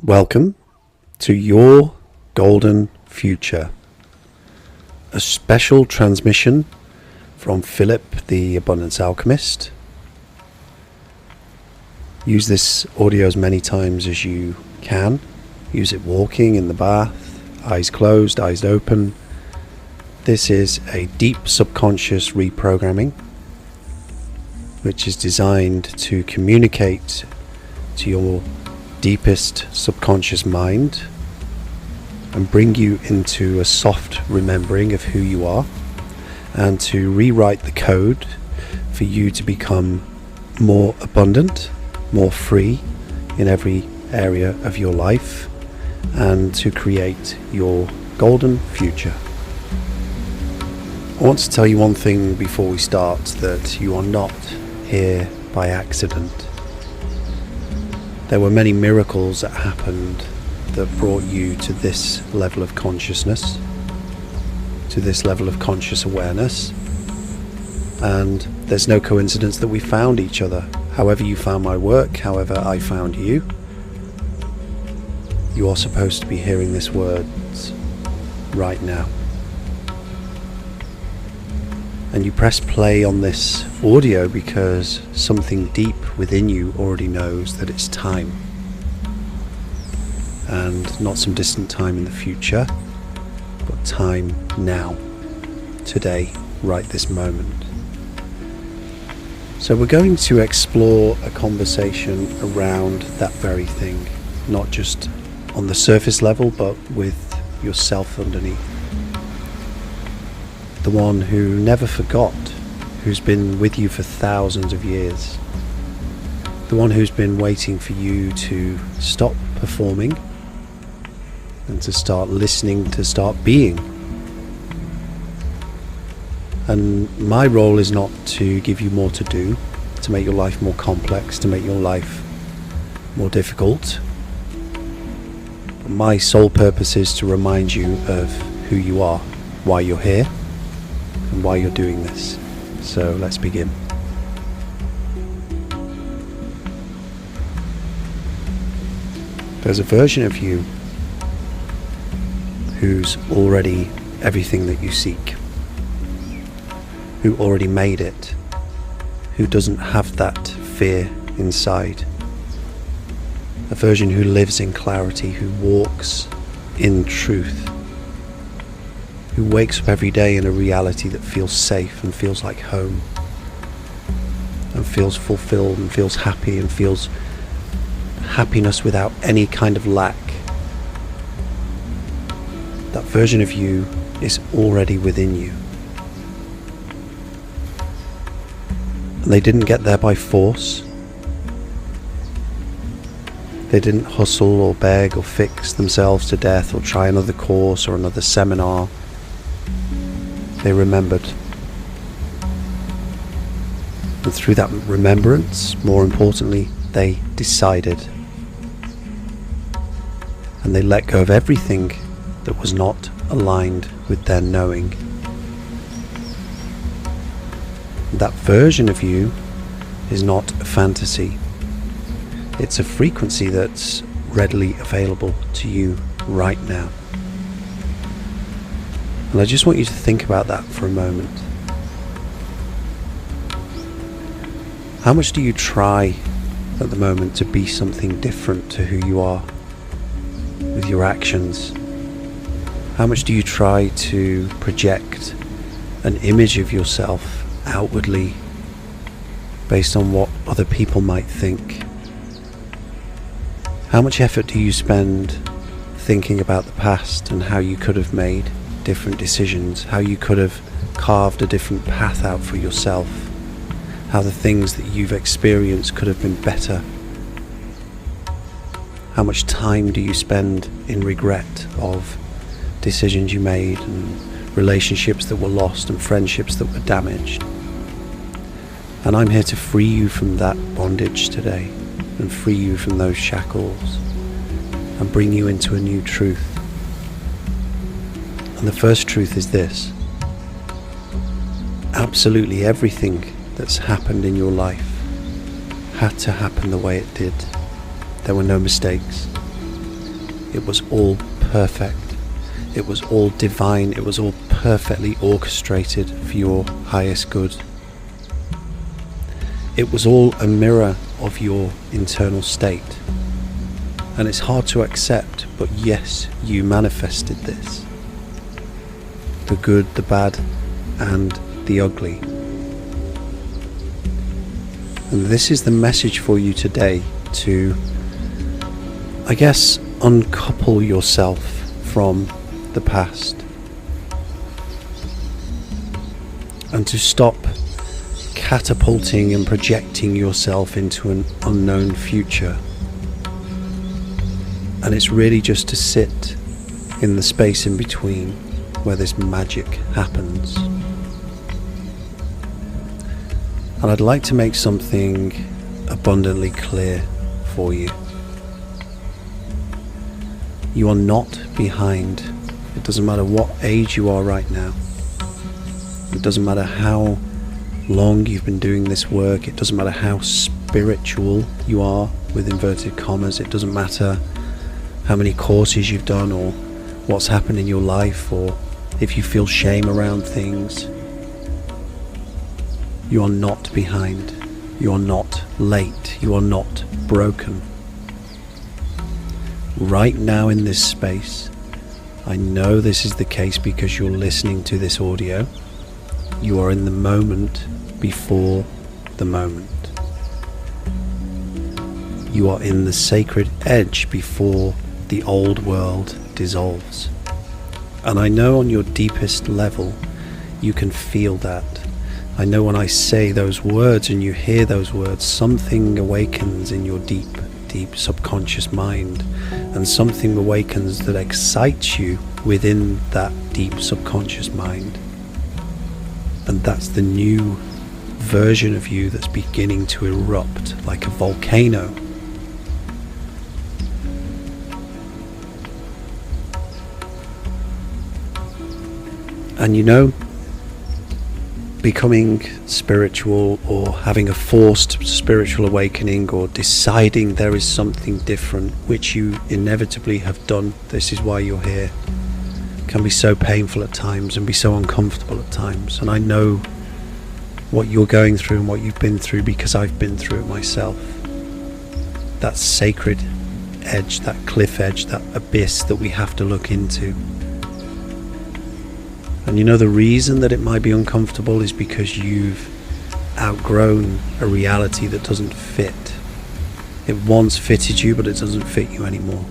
Welcome to Your Golden Future, a special transmission from Philip the Abundance Alchemist. Use this audio as many times as you can. Use it walking in the bath, eyes closed, eyes open. This is a deep subconscious reprogramming, which is designed to communicate to your deepest subconscious mind and bring you into a soft remembering of who you are, and to rewrite the code for you to become more abundant, more free in every area of your life, and to create your golden future. I want to tell you one thing before we start, that you are not here by accident. There were many miracles that happened that brought you to this level of consciousness, to this level of conscious awareness, and there's no coincidence that we found each other. However you found my work, however I found you, you are supposed to be hearing these words right now. And you press play on this audio because something deep within you already knows that it's time. And not some distant time in the future, but time now, today, right this moment. So we're going to explore a conversation around that very thing, not just on the surface level, but with yourself underneath. The one who never forgot, who's been with you for thousands of years. The one who's been waiting for you to stop performing and to start listening, to start being. And my role is not to give you more to do, to make your life more complex, to make your life more difficult. But my sole purpose is to remind you of who you are, why you're here, and why you're doing this. So let's begin. There's a version of you who's already everything that you seek, who already made it, who doesn't have that fear inside. A version who lives in clarity, who walks in truth, who wakes up every day in a reality that feels safe and feels like home, and feels fulfilled and feels happy and feels happiness without any kind of lack. That version of you is already within you. And they didn't get there by force. They didn't hustle or beg or fix themselves to death or try another course or another seminar. They remembered. And through that remembrance, more importantly, they decided. And they let go of everything that was not aligned with their knowing. That version of you is not a fantasy. It's a frequency that's readily available to you right now. And I just want you to think about that for a moment. How much do you try at the moment to be something different to who you are with your actions? How much do you try to project an image of yourself outwardly based on what other people might think? How much effort do you spend thinking about the past and how you could have made different decisions, how you could have carved a different path out for yourself, how the things that you've experienced could have been better? How much time do you spend in regret of decisions you made and relationships that were lost and friendships that were damaged? And I'm here to free you from that bondage today, and free you from those shackles, and bring you into a new truth. And the first truth is this: absolutely everything that's happened in your life had to happen the way it did. There were no mistakes. It was all perfect. It was all divine. It was all perfectly orchestrated for your highest good. It was all a mirror of your internal state. And it's hard to accept, but yes, you manifested this. The good, the bad, and the ugly. And this is the message for you today to, I guess, uncouple yourself from the past. And to stop catapulting and projecting yourself into an unknown future. And it's really just to sit in the space in between where this magic happens. And I'd like to make something abundantly clear for you. You are not behind. It doesn't matter what age you are right now. It doesn't matter how long you've been doing this work. It doesn't matter how spiritual you are, with inverted commas. It doesn't matter how many courses you've done or what's happened in your life, or if you feel shame around things. You are not behind. You are not late. You are not broken. Right now in this space, I know this is the case because you're listening to this audio. You are in the moment before the moment. You are in the sacred edge before the old world dissolves. And I know on your deepest level you can feel that. I know when I say those words and you hear those words, something awakens in your deep subconscious mind, and something awakens that excites you within that deep subconscious mind. And that's the new version of you that's beginning to erupt like a volcano. And you know, becoming spiritual, or having a forced spiritual awakening, or deciding there is something different, which you inevitably have done, this is why you're here, can be so painful at times and be so uncomfortable at times. And I know what you're going through and what you've been through because I've been through it myself. That sacred edge, that cliff edge, that abyss that we have to look into. And you know, the reason that it might be uncomfortable is because you've outgrown a reality that doesn't fit. It once fitted you, but it doesn't fit you anymore.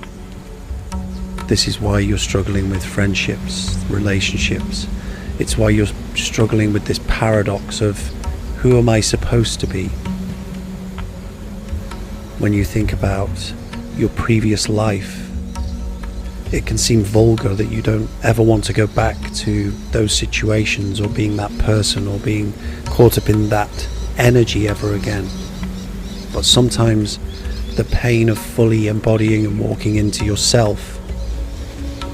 This is why you're struggling with friendships, relationships. It's why you're struggling with this paradox of, who am I supposed to be? When you think about your previous life, it can seem vulgar that you don't ever want to go back to those situations, or being that person, or being caught up in that energy ever again. But sometimes the pain of fully embodying and walking into yourself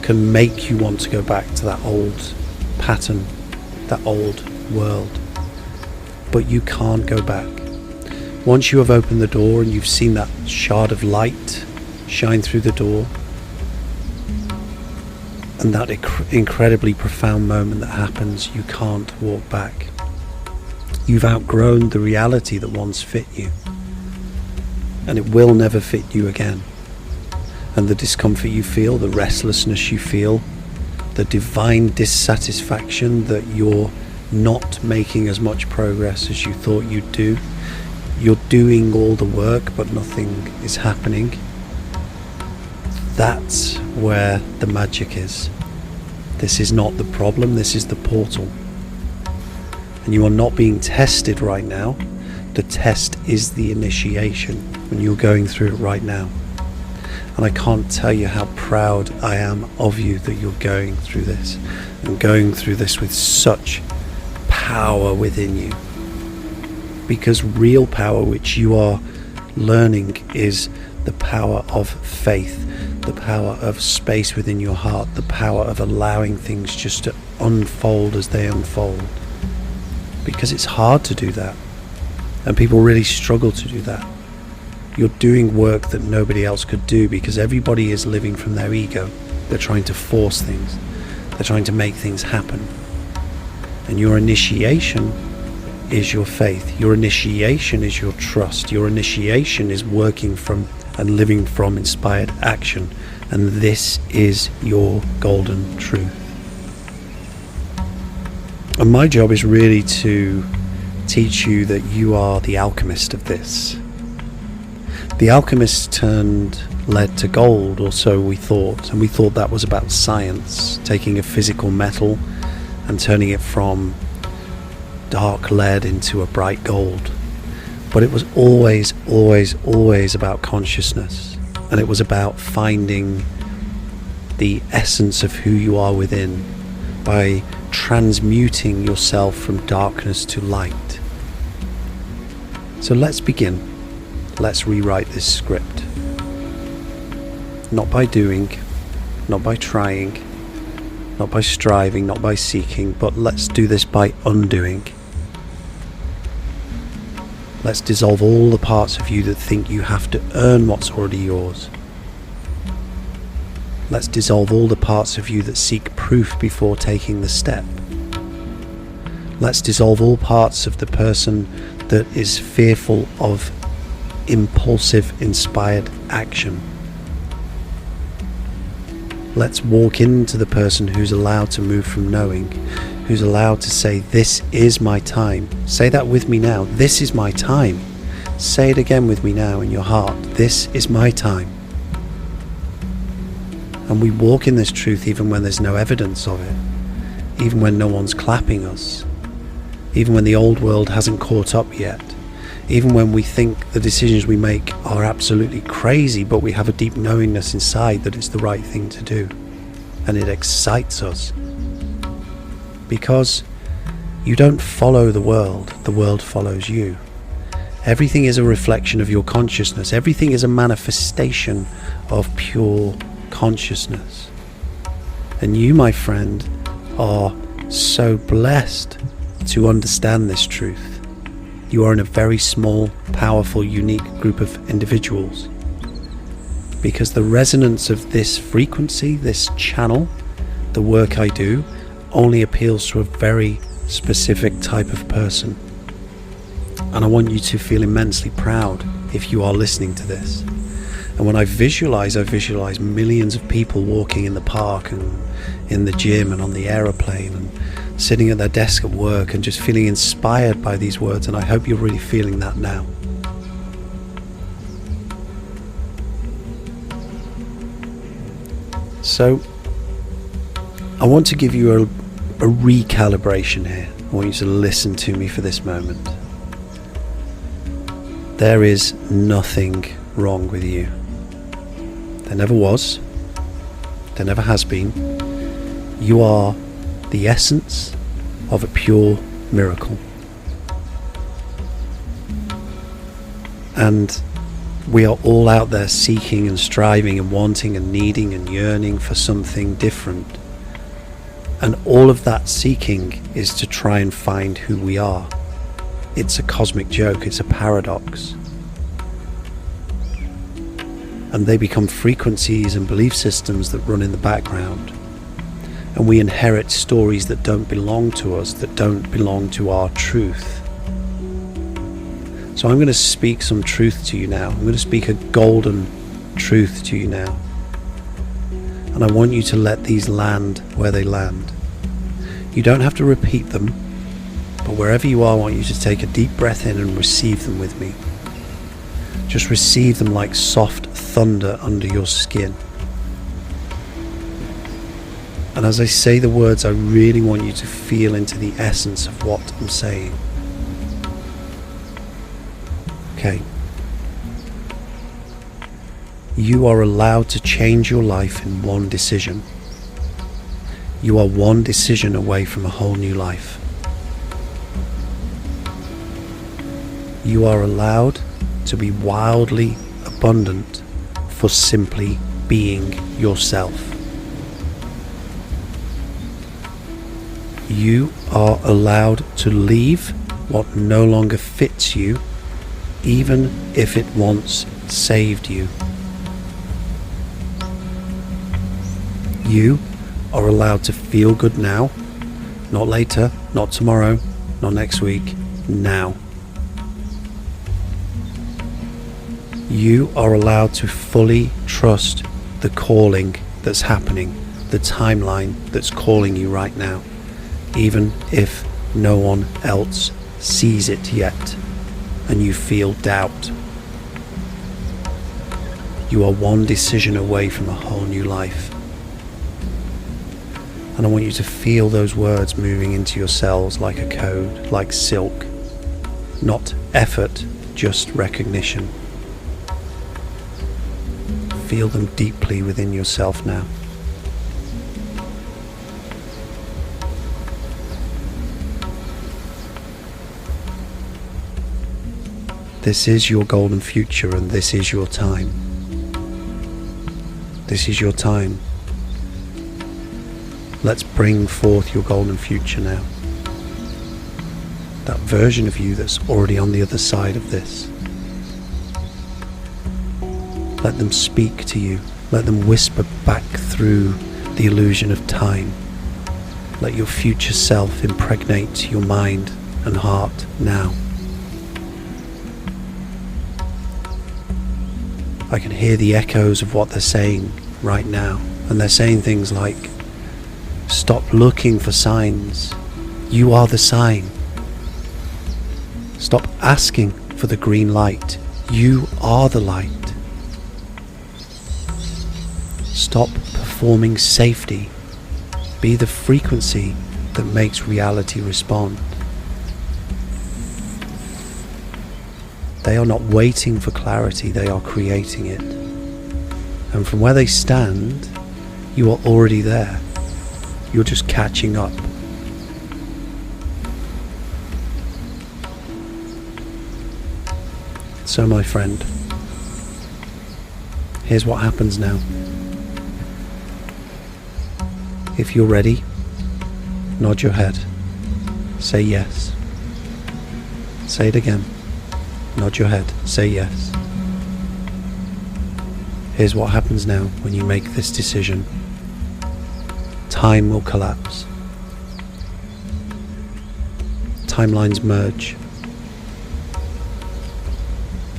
can make you want to go back to that old pattern, that old world. But you can't go back. Once you have opened the door and you've seen that shard of light shine through the door, and that incredibly profound moment that happens, you can't walk back. You've outgrown the reality that once fit you, and it will never fit you again. And the discomfort you feel, the restlessness you feel, the divine dissatisfaction that you're not making as much progress as you thought you'd do. You're doing all the work, but nothing is happening. That's where the magic is. This is not the problem, this is the portal. And you are not being tested right now. The test is the initiation, when you're going through it right now. And I can't tell you how proud I am of you that you're going through this, and going through this with such power within you. Because real power, which you are learning, is the power of faith, the power of space within your heart, the power of allowing things just to unfold as they unfold. Because it's hard to do that, and people really struggle to do that. You're doing work that nobody else could do because everybody is living from their ego. They're trying to force things. They're trying to make things happen. And your initiation is your faith. Your initiation is your trust. Your initiation is working from and living from inspired action. And this is your golden truth. And my job is really to teach you that you are the alchemist of this. The alchemist turned lead to gold, or so we thought, and we thought that was about science, taking a physical metal and turning it from dark lead into a bright gold. But it was always, always, always about consciousness, and it was about finding the essence of who you are within by transmuting yourself from darkness to light. So let's begin. Let's rewrite this script. Not by doing, not by trying, not by striving, not by seeking, but let's do this by undoing. Let's dissolve all the parts of you that think you have to earn what's already yours. Let's dissolve all the parts of you that seek proof before taking the step. Let's dissolve all parts of the person that is fearful of impulsive, inspired action. Let's walk into the person who's allowed to move from knowing, who's allowed to say, this is my time. Say that with me now. This is my time. Say it again with me now in your heart. This is my time. And we walk in this truth even when there's no evidence of it, even when no one's clapping us, even when the old world hasn't caught up yet, even when we think the decisions we make are absolutely crazy, but we have a deep knowingness inside that it's the right thing to do. And it excites us. Because you don't follow the world follows you. Everything is a reflection of your consciousness. Everything is a manifestation of pure consciousness. And you, my friend, are so blessed to understand this truth. You are in a very small, powerful, unique group of individuals. Because the resonance of this frequency, this channel, the work I do, only appeals to a very specific type of person. And I want you to feel immensely proud if you are listening to this. And when I visualize millions of people walking in the park and in the gym and on the aeroplane and sitting at their desk at work and just feeling inspired by these words, and I hope you're really feeling that now. So I want to give you a recalibration here. I want you to listen to me for this moment. There is nothing wrong with you. There never was. There never has been. You are the essence of a pure miracle. And we are all out there seeking and striving and wanting and needing and yearning for something different. And all of that seeking is to try and find who we are. It's a cosmic joke, it's a paradox. And they become frequencies and belief systems that run in the background. And we inherit stories that don't belong to us, that don't belong to our truth. So I'm going to speak some truth to you now. I'm going to speak a golden truth to you now. And I want you to let these land where they land. You don't have to repeat them, but wherever you are, I want you to take a deep breath in and receive them with me. Just receive them like soft thunder under your skin. And as I say the words, I really want you to feel into the essence of what I'm saying. Okay. You are allowed to change your life in one decision. You are one decision away from a whole new life. You are allowed to be wildly abundant for simply being yourself. You are allowed to leave what no longer fits you, even if it wants saved you. You are allowed to feel good now, not later, not tomorrow, not next week, now. You are allowed to fully trust the calling that's happening, the timeline that's calling you right now, even if no one else sees it yet and you feel doubt. You are one decision away from a whole new life. And I want you to feel those words moving into your cells like a code, like silk. Not effort, just recognition. Feel them deeply within yourself now. This is your golden future, and this is your time. This is your time. Let's bring forth your golden future now. That version of you that's already on the other side of this. Let them speak to you. Let them whisper back through the illusion of time. Let your future self impregnate your mind and heart now. I can hear the echoes of what they're saying right now. And they're saying things like, stop looking for signs. You are the sign. Stop asking for the green light. You are the light. Stop performing safety. Be the frequency that makes reality respond. They are not waiting for clarity, they are creating it. And from where they stand, you are already there. You're just catching up. So my friend, here's what happens now. If you're ready, nod your head. Say yes. Say it again. Nod your head. Say yes. Here's what happens now when you make this decision. Time will collapse. Timelines merge.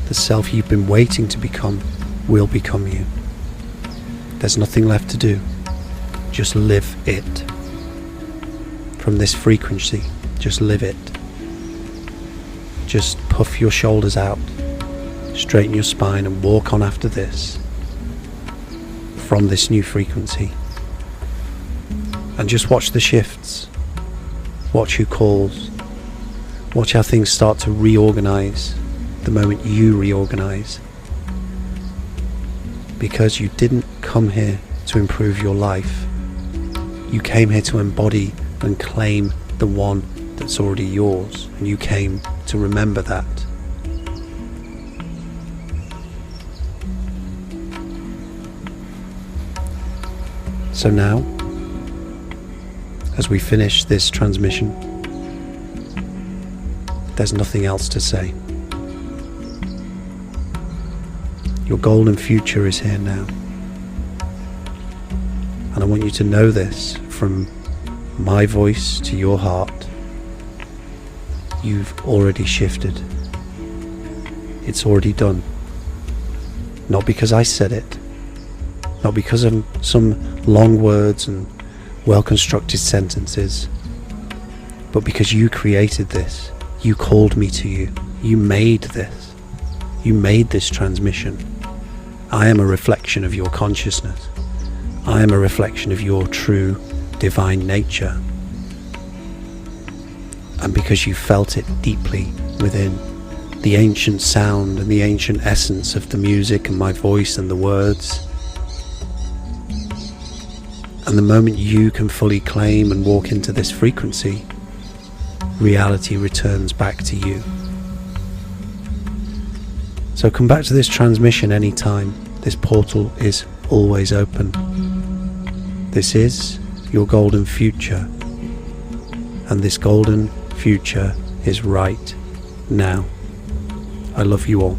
The self you've been waiting to become will become you. There's nothing left to do. Just live it. From this frequency, just live it. Just puff your shoulders out, straighten your spine and walk on after this. From this new frequency. And just watch the shifts. Watch who calls. Watch how things start to reorganize the moment you reorganize. Because you didn't come here to improve your life. You came here to embody and claim the one that's already yours, and you came to remember that. So now, as we finish this transmission, there's nothing else to say. Your golden future is here now. And I want you to know this from my voice to your heart. You've already shifted. It's already done. Not because I said it, not because of some long words and well-constructed sentences, but because you created this. You called me to you. You made this. You made this transmission. I am a reflection of your consciousness. I am a reflection of your true divine nature. And because you felt it deeply within, the ancient sound and the ancient essence of the music and my voice and the words, and the moment you can fully claim and walk into this frequency, reality returns back to you. So come back to this transmission anytime. This portal is always open. This is your golden future, and this golden future is right now. I love you all.